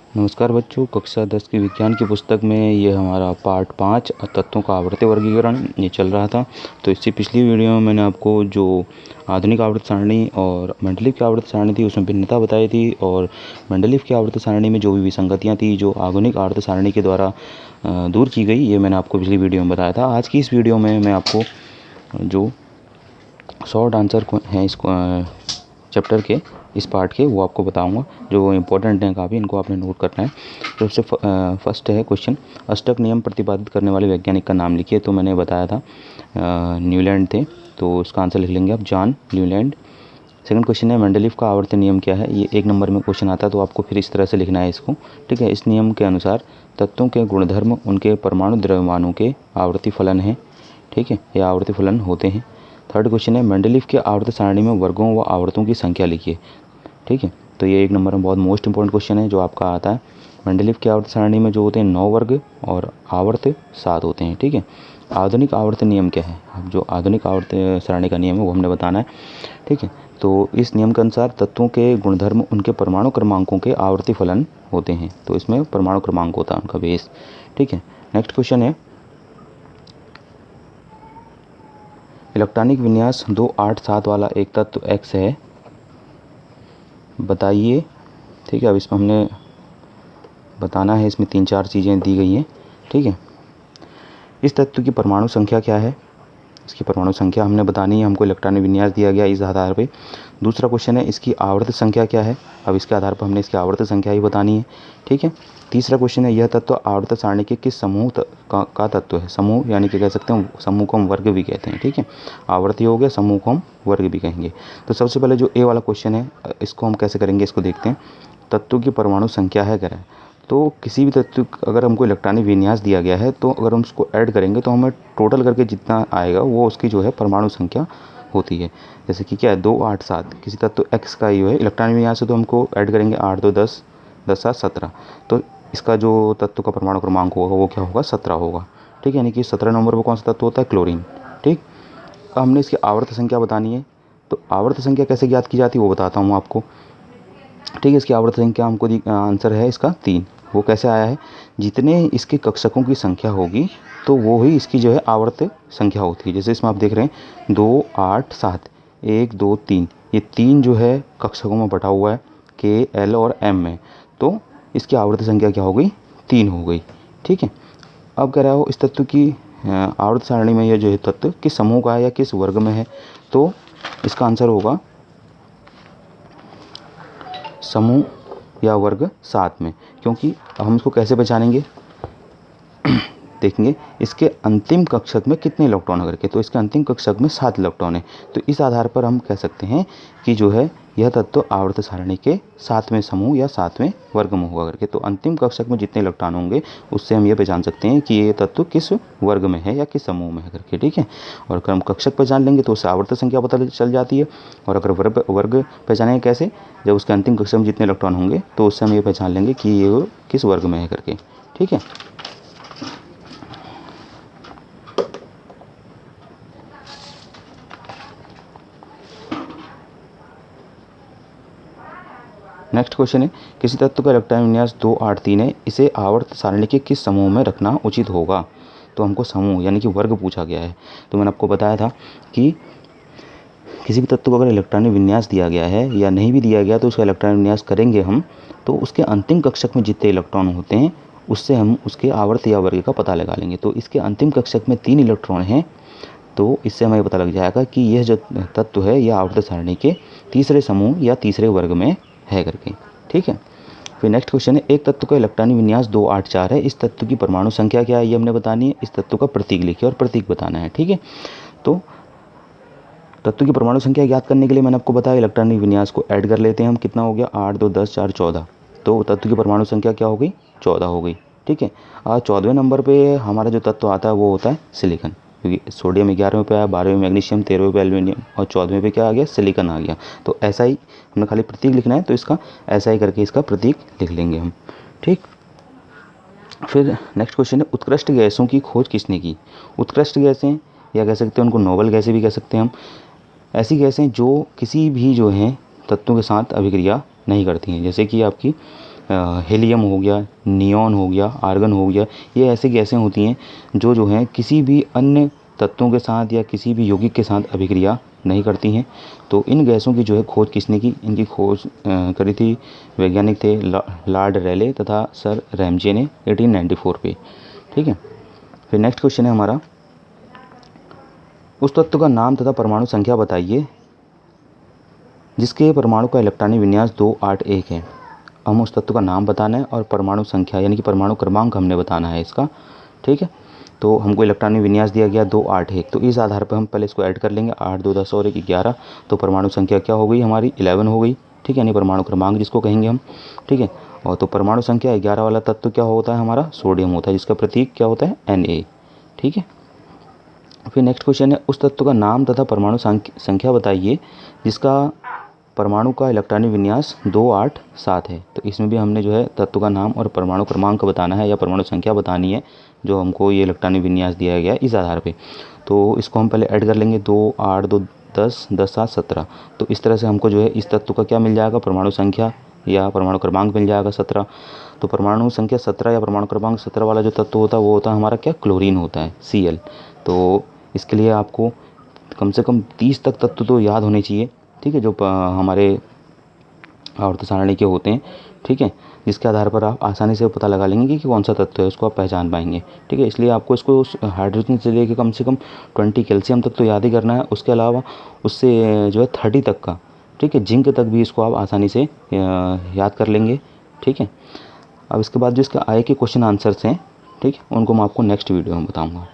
नमस्कार बच्चों, कक्षा 10 की विज्ञान की पुस्तक में ये हमारा पार्ट 5 तत्वों का आवर्त वर्गीकरण ये चल रहा था। तो इससे पिछली वीडियो में मैंने आपको जो आधुनिक आवर्त सारणी और मेंडलीव की आवर्त सारणी थी उसमें भिन्नता बताई थी, और मेंडलीव की आवर्त सारणी में जो भी विसंगतियाँ थी जो आधुनिक आवर्त सारणी के द्वारा दूर की गई, ये मैंने आपको पिछली वीडियो में बताया था। आज की इस वीडियो में मैं आपको जो शॉर्ट आंसर हैं इस चैप्टर के इस पार्ट के वो आपको बताऊंगा, जो इम्पोर्टेंट हैं काफ़ी, इनको आपने नोट करना है। तो सबसे फर्स्ट है क्वेश्चन, अष्टक नियम प्रतिपादित करने वाले वैज्ञानिक का नाम लिखिए। तो मैंने बताया था न्यूलैंड थे, तो इसका आंसर लिख लेंगे आप, जॉन न्यूलैंड। सेकंड क्वेश्चन है, मेंडलीव का आवर्त नियम क्या है। ये 1 नंबर में क्वेश्चन आता है, तो आपको फिर इस तरह से लिखना है इसको, ठीक है। इस नियम के अनुसार तत्वों के गुणधर्म उनके परमाणु द्रव्यमानों के आवर्ती फलन है, ठीक है, ये आवर्ती फलन होते हैं। थर्ड क्वेश्चन है, मेंडलीव के आवर्त सारणी में वर्गों व आवर्तों की संख्या लिखिए, ठीक है। तो ये 1 नंबर में बहुत मोस्ट इंपॉर्टेंट क्वेश्चन है जो आपका आता है। मेंडलीव की आवर्त सारणी में जो होते हैं 9 वर्ग और आवर्त 7 होते हैं, ठीक है। आधुनिक आवर्त नियम क्या है, अब जो आधुनिक आवर्त सारणी का नियम है वो हमने बताना है, ठीक है। तो इस नियम के अनुसार तत्वों के गुणधर्म उनके परमाणु क्रमांकों के आवर्ती फलन होते हैं, तो इसमें परमाणु क्रमांक होता है उनका बेस, ठीक है। नेक्स्ट क्वेश्चन है, इलेक्ट्रॉनिक विन्यास 2, 8, 7 वाला एक तत्व X है, बताइए, ठीक है। अब इसमें हमने बताना है, इसमें 3-4 चीज़ें दी गई हैं, ठीक है। इस तत्व की परमाणु संख्या क्या है, इसकी परमाणु संख्या हमने बतानी है, हमको इलेक्ट्रॉनिक विन्यास दिया गया इस आधार पे। दूसरा क्वेश्चन है, इसकी आवर्त संख्या क्या है, अब इसके आधार पर हमने इसकी आवर्त संख्या ही बतानी है, ठीक है। तीसरा क्वेश्चन है, यह तत्व आवर्त सारणी के किस समूह का तत्व है। समूह यानी कि कह सकते हैं, समूह को हम वर्ग भी कहते हैं, ठीक है। आवर्ती हो गया, समूह को हम वर्ग भी कहेंगे। तो सबसे पहले जो ए वाला क्वेश्चन है, इसको हम कैसे करेंगे, इसको देखते हैं। तत्व की परमाणु संख्या है कह रहा है, तो किसी भी तत्व अगर हमको इलेक्ट्रॉनिक विन्यास दिया गया है, तो अगर हम उसको ऐड करेंगे तो हमें टोटल करके जितना आएगा वो उसकी जो है परमाणु संख्या होती है। जैसे कि क्या है, 2, 8, 7 किसी तत्व एक्स का ही है इलेक्ट्रॉनिक विन्यास है, तो हमको ऐड करेंगे 8, 2, 10, 10, 7, 17, तो इसका जो तत्व का परमाणु क्रमांक होगा वो क्या होगा, 17 होगा, ठीक है। यानी कि 17 नंबर पर कौन सा तत्व होता है, क्लोरीन, ठीक। अब हमने इसकी आवर्त संख्या बतानी है, तो आवर्त संख्या कैसे ज्ञात की जाती है वो बताता हूँ आपको, ठीक है। इसकी आवर्त संख्या हमको आंसर है इसका 3। वो कैसे आया है, जितने इसके कक्षकों की संख्या होगी तो वो ही इसकी जो है आवर्त संख्या होती है। जैसे इसमें आप देख रहे हैं 2, 8, 7, 1, 2, 3, ये 3 जो है कक्षकों में बटा हुआ है, के, एल और एम में, तो इसकी आवर्त संख्या क्या हो गई, 3 हो गई, ठीक है। अब कह रहा हो इस तत्व की आवर्त सारणी में यह जो है तत्व किस समूह का है या किस वर्ग में है, तो इसका आंसर होगा समूह या वर्ग 7 में। क्योंकि हम इसको कैसे पहचानेंगे, देखेंगे इसके अंतिम कक्षक में कितने इलेक्ट्रॉन करके, तो इसके अंतिम कक्षक में 7 इलेक्ट्रॉन है, तो इस आधार पर हम कह सकते हैं कि जो है यह तत्व आवर्त सारणी के 7वें समूह या 7वें वर्ग में होगा करके। तो अंतिम कक्षक में जितने इलेक्ट्रॉन होंगे उससे हम ये पहचान सकते हैं कि ये तत्व किस वर्ग में है या किस समूह में है करके, ठीक है। और अगर हम कक्षक पहचान लेंगे तो उससे आवर्त संख्या पता चल जाती है। और अगर वर्ग पहचानेंगे कैसे, जब उसके अंतिम कक्षक में जितने इलेक्ट्रॉन होंगे तो उससे हम ये पहचान लेंगे कि ये किस वर्ग में है करके, ठीक है। नेक्स्ट क्वेश्चन है, किसी तत्व का इलेक्ट्रॉन विन्यास 2, 8, 3 है, इसे आवर्त सारणी के किस समूह में रखना उचित होगा। तो हमको समूह यानी कि वर्ग पूछा गया है। तो मैंने आपको बताया था कि किसी भी तत्व को अगर इलेक्ट्रॉनिक विन्यास दिया गया है या नहीं भी दिया गया तो उसका इलेक्ट्रॉनिक विन्यास करेंगे हम, तो उसके अंतिम कक्षक में जितने इलेक्ट्रॉन होते हैं उससे हम उसके आवर्त या वर्ग का पता लगा लेंगे। तो इसके अंतिम कक्षक में 3 इलेक्ट्रॉन हैं, तो इससे हमें पता लग जाएगा कि यह जो तत्व है यह आवर्त सारणी के तीसरे समूह या तीसरे वर्ग में है करके, ठीक है। फिर नेक्स्ट क्वेश्चन है, एक तत्व का इलेक्ट्रॉनिक विन्यास 2, 8, 4 है, इस तत्व की परमाणु संख्या क्या है ये हमने बतानी है। इस तत्व का प्रतीक लिखिए और प्रतीक बताना है, ठीक है। तो तत्व की परमाणु संख्या ज्ञात करने के लिए मैंने आपको बताया इलेक्ट्रॉनिक विन्यास को ऐड कर लेते हैं हम, कितना हो गया, 8, 2, 10, 4, 14, तो तत्व की परमाणु संख्या क्या हो गई, 14 हो गई, ठीक है। और 14वें नंबर पे हमारा जो तत्व आता है वो होता है सिलिकॉन, क्योंकि सोडियम 11वें पे आया, 12वें मैग्नीशियम, 13वें पे एल्यूमिनियम और 14वें पे क्या आ गया, सिलिकॉन आ गया। तो ऐसा ही हमने खाली प्रतीक लिखना है, तो इसका ऐसा ही करके इसका प्रतीक लिख लेंगे हम, ठीक। फिर नेक्स्ट क्वेश्चन है, उत्कृष्ट गैसों की खोज किसने की। उत्कृष्ट गैसें या कह सकते हैं उनको नोबल गैसें भी कह सकते हैं हम, ऐसी गैसें जो किसी भी जो हैं तत्वों के साथ अभिक्रिया नहीं करती हैं। जैसे कि आपकी हीलियम हो गया, नियॉन हो गया, आर्गन हो गया, ये ऐसी गैसें होती हैं जो हैं किसी भी अन्य तत्वों के साथ या किसी भी यौगिक के साथ अभिक्रिया नहीं करती हैं। तो इन गैसों की जो है खोज किसने की? इनकी खोज करी थी वैज्ञानिक थे लॉर्ड रेले तथा सर रैमजे ने 1894 पे। ठीक है, फिर नेक्स्ट क्वेश्चन है हमारा, उस तत्व का नाम तथा परमाणु संख्या बताइए जिसके परमाणु का इलेक्ट्रॉनिक विन्यास 281 है। हम उस तत्व का नाम बताना है और परमाणु संख्या यानी कि परमाणु क्रमांक हमने बताना है इसका। ठीक है, तो हमको इलेक्ट्रॉनिक विन्यास दिया गया 281, तो इस आधार पर हम पहले इसको ऐड कर लेंगे, 8 2 10 और 1 11, तो परमाणु संख्या क्या हो गई हमारी? 11 हो गई। ठीक है, यानी परमाणु क्रमांक जिसको कहेंगे हम। ठीक है, और तो परमाणु संख्या 11 वाला तत्व क्या होता है हमारा? सोडियम होता है, जिसका प्रतीक क्या होता है? Na। ठीक है, फिर नेक्स्ट क्वेश्चन है, उस तत्व का नाम तथा परमाणु संख्या बताइए जिसका परमाणु का इलेक्ट्रॉनिक विन्यास 287 है। तो इसमें भी हमने जो है तत्व का नाम और परमाणु क्रमांक बताना है या परमाणु संख्या बतानी है जो हमको ये इलेक्ट्रॉनिक विन्यास दिया गया है इस आधार पे। तो इसको हम पहले ऐड कर लेंगे, 2 8 2 10 10 7 17। तो इस तरह से हमको जो है इस तत्व का क्या मिल जाएगा? परमाणु संख्या या परमाणु क्रमांक मिल जाएगा 17। तो परमाणु संख्या 17 या परमाणु क्रमांक 17 वाला जो तत्व होता है वो होता है हमारा क्या? क्लोरीन होता है, Cl। तो इसके लिए आपको कम से कम 30 तक तत्व तो याद होने चाहिए। ठीक है, जो हमारे आवर्त सारणी के होते हैं। ठीक है, जिसके आधार पर आप आसानी से पता लगा लेंगे कि कौन सा तत्व है, उसको आप पहचान पाएंगे। ठीक है, इसलिए आपको इसको हाइड्रोजन से लेकर कम से कम 20 कैल्शियम तक तो याद ही करना है। उसके अलावा उससे जो है 30 तक का, ठीक है, जिंक तक भी इसको आप आसानी से याद कर लेंगे। ठीक है, अब इसके बाद जो इसका आगे के क्वेश्चन आंसर्स हैं, ठीक है, उनको मैं आपको नेक्स्ट वीडियो में बताऊँगा।